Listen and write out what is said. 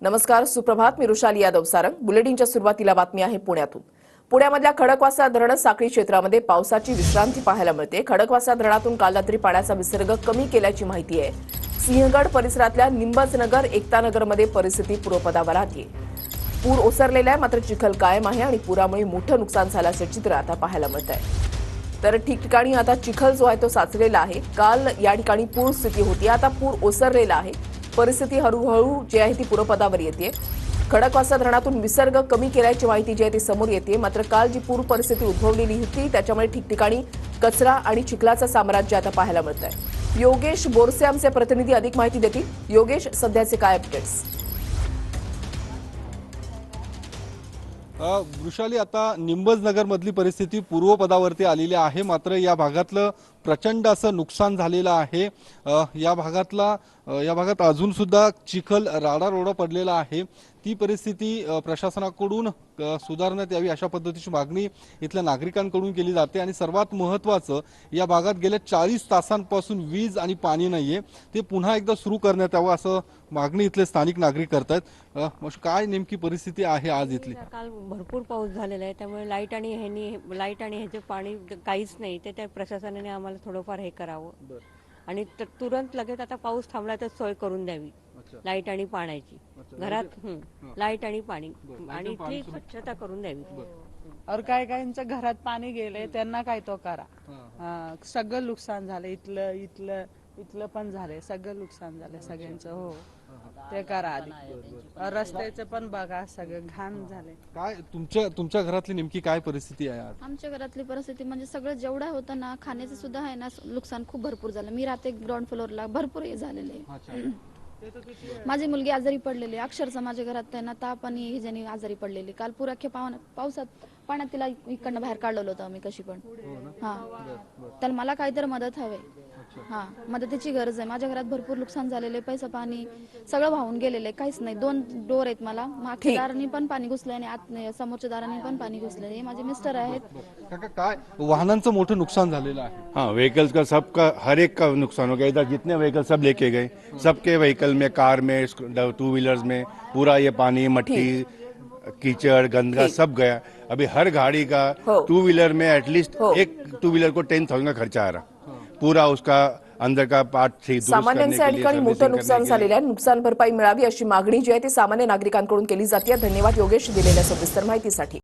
नमस्कार, सुप्रभात. मी रुशाली यादव सारंग. बुलेटिनच्या सुरुवातीला बातमी आहे पुण्यातून. पुण्यामधल्या खडकवासला धरण साखळी क्षेत्रामध्ये पावसाची विश्रांती पाहायला मिळते. खडकवासला धरणातून काल रात्री पाण्याचा विसर्ग कमी केल्याची माहिती आहे. सिंहगड परिसरातल्या निंबजनगर, एकतानगरमध्ये परिस्थिती पूर्वपदावर आहे. पूर ओसरलेला आहे, मात्र चिखल कायम आहे आणि पुरामुळे मोठं नुकसान झाल्याचं चित्र आता पाहायला मिळत आहे. तर ठिकठिकाणी आता चिखल जो आहे तो साचलेला आहे. काल या ठिकाणी पूर स्थिती होती, आता पूर ओसरलेला आहे. परिस्थिती हळूहळू जी आहे ती पूर्वपदावर येते. खडकवासला धरणातून विसर्ग कमी केल्याची माहिती जी आहे ती समोर येते. मात्र काल जी पूर परिस्थिती उद्भवलेली होती त्याच्यामुळे ठिकठिकाणी कचरा आणि चिखलाचं साम्राज्य आता पाहायला मिळत आहे. योगेश बोरसे आमचे प्रतिनिधी अधिक माहिती देतील. योगेश, सध्याचे काय अपडेट्स? वृषाली, आता निंबजनगर मधली परिस्थिती पूर्वपदावरती आलेली आहे. मात्र या भागातलं प्रचंड असं नुकसान झालेलं आहे. या भागात अजून सुद्धा चिखल राडारोडा पडलेला आहे. ती परिस्थिती प्रशासनाकडून सुधारण्यात यावी अशा पद्धतीची मागणी इथल्या नागरिकांकडून केली जाते. आणि सर्वात महत्त्वाचं, या भागात गेल्या 40 तासांपासून वीज आणि पाणी नाहीये, ते पुन्हा एकदा सुरू करण्यात यावं असं मागणी इथले स्थानिक नागरिक करतायत. काय नेमकी परिस्थिती आहे आज इथली? काल भरपूर पाऊस झालेला आहे, त्यामुळे लाईट आणि ह्याचे पाणी काहीच नाही. ते त्या प्रशासनाने आम्हाला थोडंफार हे करावं आणि तुरंत लगेच आता पाऊस थांबला तर सोय करून द्यावी लाईट आणि पाण्याची. घरात लाईट आणि पाणी आणि ती स्वच्छता करून द्यावी. और काहींच्या घरात पाणी गेले, त्यांना काय तो करा. सगळं नुकसान झालं. इथलं पण झालंय, सगळं नुकसान झालंय सगळ्यांचं. हो, ते करा आधी. रस्त्याचं पण बघा, सगळं घाण झालंय. काय तुमच्या घरातली नेमकी काय परिस्थिती आहे आज? आमच्या घरातली परिस्थिती म्हणजे सगळं जेवढं होतं ना, खाण्याचं सुद्धा आहे ना, नुकसान खूप भरपूर झालं. मी राहते ग्राउंड फ्लोअरला, भरपूर हे झालेलं आहे. माझी मुलगी आजारी पडलेली, अक्षरशः माझ्या घरात आहे ना ताप आणि हे ज्याने आजारी पडलेली. काल पुराख्या पाण्यात तिला इकडनं बाहेर काढलेलं होतं आम्ही कशी पण. हा, तर मला काहीतरी मदत हवी. हा, मदतीची गरज आहे. माझ्या घरात भरपूर नुकसान झालेले, पैसा पाणी सगळं वाहून गेलेलं आहे. काहीच नाही. 2 डोर आहेत मला, मागच्या दारांनी पण पाणी घुसलंय आणि आत समोरच्या दारांनी पण पाणी घुसलंय. हे माझे मिस्टर आहेत. काका, काय वाहनांचं मोठं नुकसान झालेलं आहे? हाँ, व्हीकल्स का सबका हर एक का नुकसान हो गया। इधर जितने व्हीकल सब लेके गए, सबके व्हीकल में, कार में, 2 व्हीलर्स में पूरा ये पानी, मट्टी, कीचड़, गंदगा सब गया। अभी हर गाड़ी का 2 व्हीलर में एटलीस्ट एक 2 व्हीलर को 10,000 का खर्चा आ रहा। पूरा उसका अंदर का पार्ट सामान्यांचे या ठिकाणी मोठं नुकसान झालेलं आहे. नुकसान भरपाई मिळावी अशी मागणी जी आहे ती सामान्य नागरिकांकडून केली जाते. धन्यवाद योगेश दिलेल्या सविस्तर माहितीसाठी.